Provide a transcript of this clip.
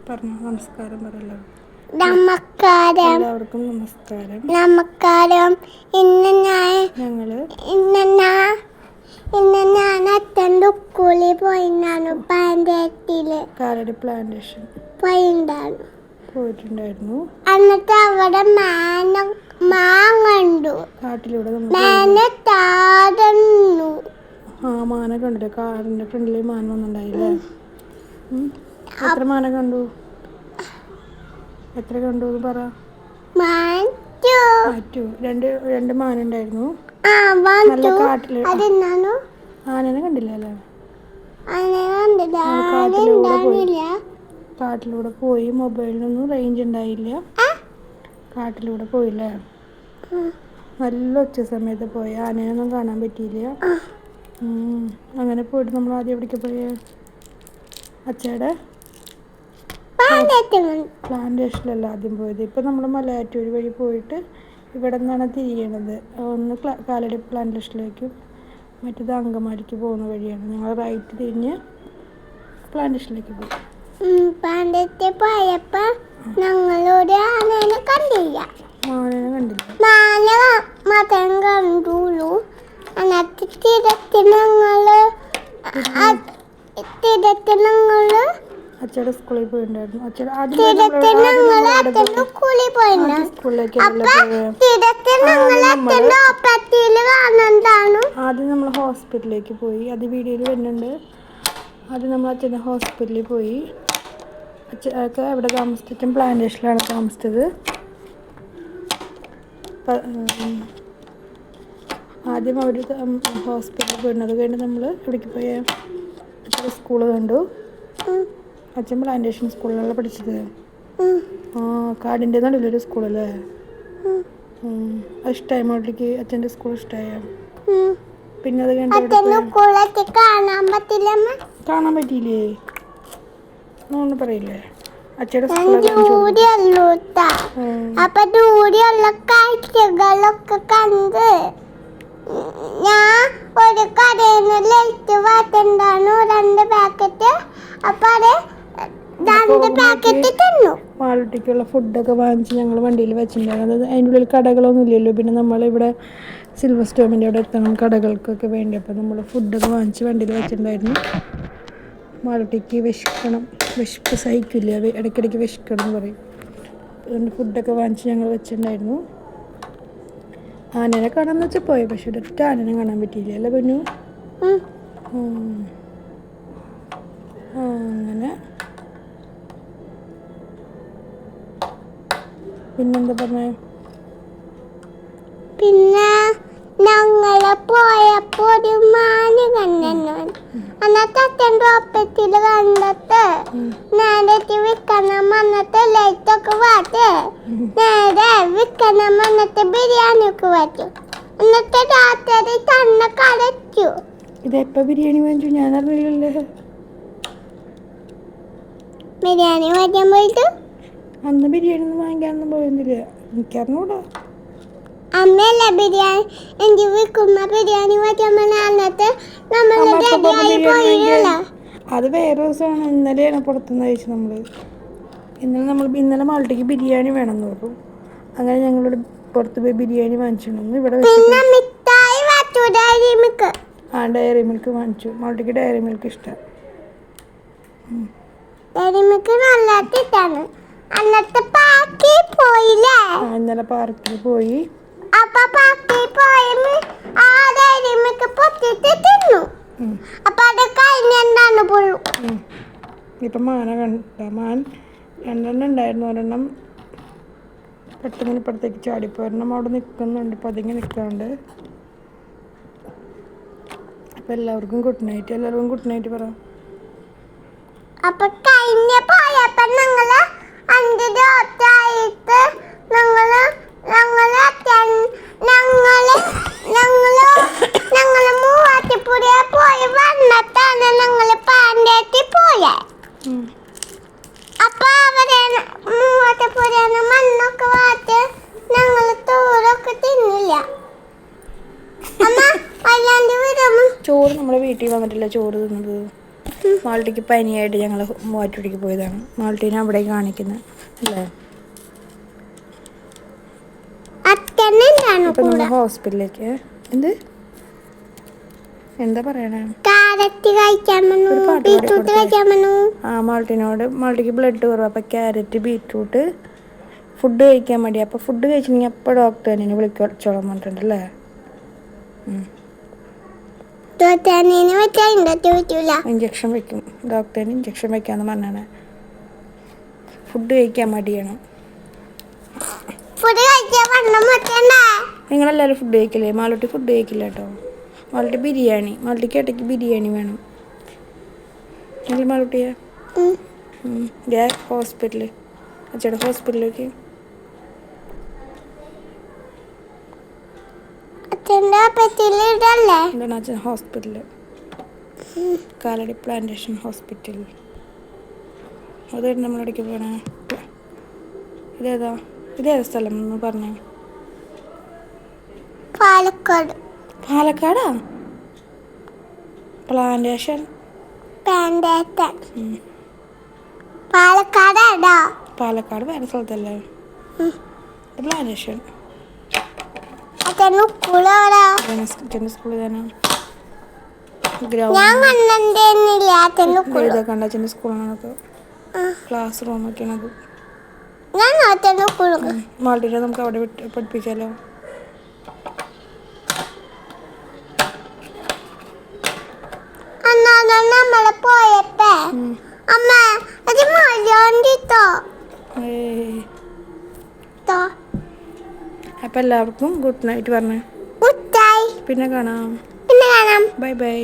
പറഞ്ഞു നമസ്കാരം പറയല്ലോ. നമസ്കാരം. എല്ലാവർക്കും നമസ്കാരം. നമസ്കാരം. ഇന്ന് ഞാൻ അച്ഛൻ്റെ സ്കൂളിൽ പോയിണ്ടായിരുന്നു. പാൻഡേറ്റില് കാലടി പ്ലാന്റേഷൻ പോയിട്ടുണ്ടായിരുന്നു. എന്നിട്ട് അവിടെ മാൻ കണ്ടു. കാട്ടിലൂടെ മാന കണ്ടില്ലേ? കാറിന്റെ ഫ്രണ്ടിൽ മാൻ വന്നിട്ടുണ്ടായില്ലേ? എത്ര മാന കണ്ടു? എത്ര കണ്ടു പറ. രണ്ട് മാനുണ്ടായിരുന്നു. നല്ല കാട്ടില്. ആനനെ കണ്ടില്ലല്ലേ? കാട്ടിലൂടെ പോയി. മൊബൈലിനൊന്നും റേഞ്ച് ഉണ്ടായില്ല. കാട്ടിലൂടെ പോയില്ലേ? നല്ല ഉച്ച സമയത്ത് പോയി. ആനയൊന്നും കാണാൻ പറ്റിയില്ല. അങ്ങനെ പോയിട്ട് നമ്മൾ ആദ്യം എവിടേക്ക് പോയേ? അച്ഛയുടെ പ്ലാന്റേഷനിലല്ല ആദ്യം പോയത്. ഇപ്പം നമ്മൾ മലയാറ്റൂർ വഴി പോയിട്ട് ഇവിടെ നിന്നാണ് തിരിയണത്. ഒന്ന് കാലടി പ്ലാന്റേഷനിലേക്കും മറ്റേത് അങ്കമാലിക്ക് പോകുന്ന വഴിയാണ്. ഞങ്ങൾ റൈറ്റ് തിരിഞ്ഞ് പ്ലാന്റേഷനിലേക്ക് പോയി. പ്ലാന്റേഷനിൽ പോയപ്പോൾ ഞങ്ങളൊരു ആനേനെ കണ്ടില്ല. മാന മാത്രം കണ്ടുള്ളൂ. എന്നിട്ട് അച്ഛയുടെ സ്കൂളിൽ പോയിട്ടുണ്ടായിരുന്നു. ആദ്യം നമ്മൾ ഹോസ്പിറ്റലിലേക്ക് പോയി. അത് വീഡിയോയിൽ വരുന്നുണ്ട്. ആദ്യം നമ്മൾ അച്ഛൻ്റെ ഹോസ്പിറ്റലിൽ പോയി. അച്ഛനൊക്കെ എവിടെ താമസിച്ചും പ്ലാന്റേഷനിലാണ് താമസിച്ചത്. ആദ്യം അവർ ഹോസ്പിറ്റലിൽ പോയിരുന്നു. അത് കഴിഞ്ഞ് നമ്മൾ എവിടേക്ക് പോയ? അച്ഛൻ്റെ സ്കൂള് കണ്ടു. അച്ഛൻ പ്ലാന്റേഷൻ സ്കൂളിലാണ് പഠിച്ചത്. കാടിൻ്റെ നടുവിലൊരു സ്കൂളല്ലേ? അത് ഇഷ്ടമായി മോളിലേക്ക്? അച്ഛൻ്റെ സ്കൂൾ ഇഷ്ടമായോ? പിന്നെ അത് കാണാൻ പറ്റിയില്ലേ? ഒന്നും പറയില്ലേ? അച്ഛയുടെ കാഴ്ചകളൊക്കെ കണ്ട് ഞാൻ ഒരു കടയിൽ നിന്ന് ലൈറ്റ് വാട്ടുണ്ടായിരുന്നു. 2 പാക്കറ്റ്. അപ്പൊ അത് 2 പാക്കറ്റ് തന്നു. മാളുട്ടിക്കുള്ള ഫുഡൊക്കെ വാങ്ങിച്ച് ഞങ്ങൾ വണ്ടിയിൽ വെച്ചിട്ടുണ്ടായിരുന്നു. അത് അതിൻ്റെ ഉള്ളിൽ കടകളൊന്നും ഇല്ലല്ലോ. പിന്നെ നമ്മളിവിടെ സിൽവർ സ്റ്റോമിൻ്റെ അവിടെ എത്തണം കടകൾക്കൊക്കെ വേണ്ടി. അപ്പോൾ നമ്മൾ ഫുഡൊക്കെ വാങ്ങിച്ച് വണ്ടിയിൽ വെച്ചിട്ടുണ്ടായിരുന്നു. മാളുട്ടിക്ക് വിശപ്പ് സഹിക്കില്ല. ഇടയ്ക്കിടയ്ക്ക് വിശക്കണം എന്ന് പറയും. അതുകൊണ്ട് ഫുഡൊക്കെ വാങ്ങിച്ച് ഞങ്ങൾ വെച്ചിട്ടുണ്ടായിരുന്നു. ആനനെ കാണാമെന്ന് വെച്ചാൽ പോയി. പക്ഷെ ഒരൊറ്റ ആനനെ കാണാൻ പറ്റിയില്ല അല്ലേ പൊന്നു? അങ്ങനെ പിന്നെന്താ പറഞ്ഞേ? പിന്നെ ഞങ്ങള് പോയപ്പോ ഒരു മാന് കണ്ടു. അന്നത്തെ അച്ഛൻ്റെ ഒപ്പത്തില് കണ്ടിട്ട് നേരെ വിൽക്കണം വന്നിട്ട് ലൈറ്റൊക്കെ വാട്ട് നേരെ വിൽക്കണം വന്നിട്ട് ബിരിയാണിയൊക്കെ വാറ്റും. എന്നിട്ട് രാത്രി തന്നെ കടച്ചു. ഇതെപ്പോ ബിരിയാണി വാങ്ങിച്ചു? ഞാൻ അറിയില്ലല്ലേ. ബിരിയാണി വാങ്ങിക്കാൻ പോയിട്ട് അന്ന് ബിരിയാണി ഒന്നും വാങ്ങിക്കാനൊന്നും പോയിരുന്നില്ല. എനിക്കറിഞ്ഞൂടാ. അമ്മയല്ലേ ബിരിയാണി എനിക്ക് വിൽക്കുന്ന ബിരിയാണി വാങ്ങിക്കാൻ അന്നത്തെ നമ്മൾ റെഡിയായി പോയില്ല. അത് വേറെ ദിവസമാണ്. ഇന്നലെയാണ് പുറത്തുനിന്ന് കഴിച്ചത് നമ്മൾ. ഇന്നലെ മാൾട്ടിക്ക് ബിരിയാണി വേണമെന്ന് പറഞ്ഞു. അങ്ങനെ ഞങ്ങളോട് പുറത്ത് പോയി ബിരിയാണി വാങ്ങിച്ചിട്ടുണ്ടെന്ന് ഇവിടെ ഡയറി മിൽക്ക് വാങ്ങിച്ചു. മാൾട്ടിക്ക് ഡയറി മിൽക്ക് ഇഷ്ടമാണ്. ഇന്നലെ പാർക്കിൽ പോയി. ഇപ്പം മാന കണ്ട. മാൻ 2 ഉണ്ടായിരുന്നു. 1 പെട്ടെന്ന് ഇപ്പുറത്തേക്ക് ചാടിപ്പോയി. 1 അവിടെ നിൽക്കുന്നുണ്ട്. പതുങ്ങി നിൽക്കാണ്ട്. അപ്പം എല്ലാവർക്കും ഗുഡ് നൈറ്റ് പറ. അപ്പൊ കഴിഞ്ഞ പോയപ്പോ ഞങ്ങള് 5 ദിവസമായിട്ട് ഞങ്ങള് മൂവാറ്റുപുഴ പോയി വന്നിട്ടാണ് ഞങ്ങള് പാൻഡേറ്റിൽ പോയെ. അപ്പൊ അവിടെ മൂവാറ്റുപുഴന്ന് മണ്ണൊക്കെ വാറ്റ് ഞങ്ങള് ചോറൊക്കെ തിന്നില്ല. അമ്മ അല്ലാണ്ട് വരും. ചോറ് നമ്മുടെ വീട്ടിൽ വന്നിട്ടില്ല ചോറ് തിന്നത്. മാൾട്ടിക്ക് പനിയായിട്ട് ഞങ്ങൾ മൂവാറ്റുപുഴയ്ക്ക് പോയതാണ്. മാൾട്ടീനെ അവിടെ കാണിക്കുന്നത് അല്ലേ. ഇപ്പം നമ്മൾ ഹോസ്പിറ്റലിലേക്ക് എന്താ പറയണേ, മാൾട്ടിക്ക് ബ്ലഡ് കുറവ്. അപ്പം ക്യാരറ്റ് ബീറ്റ്റൂട്ട് ഫുഡ് കഴിക്കാൻ മതി. അപ്പോൾ ഫുഡ് കഴിച്ചിട്ടുണ്ടെങ്കിൽ അപ്പോൾ ഡോക്ടർ തന്നെ വിളിച്ചോളാൻ പറഞ്ഞിട്ടുണ്ടല്ലേ. ഇഞ്ചക്ഷൻ വെക്കും, ഡോക്ടറിന് ഇഞ്ചക്ഷൻ വെക്കാന്ന് പറഞ്ഞാണ്. ഫുഡ് കഴിക്കാൻ മടിയാണ്. നിങ്ങളെല്ലാവരും ഫുഡ് കഴിക്കില്ലേ? മാളൂട്ടി ഫുഡ് കഴിക്കില്ല കേട്ടോ. മാളൂട്ടി ബിരിയാണി, മാളൂട്ടിക്ക് ഇടയ്ക്ക് ബിരിയാണി വേണം. എങ്കിൽ മാളൂട്ടിയെ ഹോസ്പിറ്റലിൽ അച്ഛയുടെ ഹോസ്പിറ്റലിലേക്ക് എന്താണ് അച്ഛൻ ഹോസ്പിറ്റലിൽ, കാലടി പ്ലാന്റേഷൻ ഹോസ്പിറ്റൽ. അതായിരുന്നു നമ്മളിടയ്ക്ക് പോകണേ. ഇതേതാ സ്ഥലം എന്ന് പറഞ്ഞേ? പാലക്കാടാ? പ്ലാന്റേഷൻ പാലക്കാട് വേറെ സ്ഥലത്തല്ലേ പ്ലാന്റേഷൻ. സ്കൂളിൽ തന്നെ കണ്ടച്ഛൻ്റെ സ്കൂളാണത്, ക്ലാസ് റൂമൊക്കെയാണത്. മാൾട്ടീനെ നമുക്ക് അവിടെ പഠിപ്പിച്ചാലോ? അപ്പം എല്ലാവർക്കും ഗുഡ് നൈറ്റ് പറഞ്ഞേ. പിന്നെ കാണാം. Bye bye.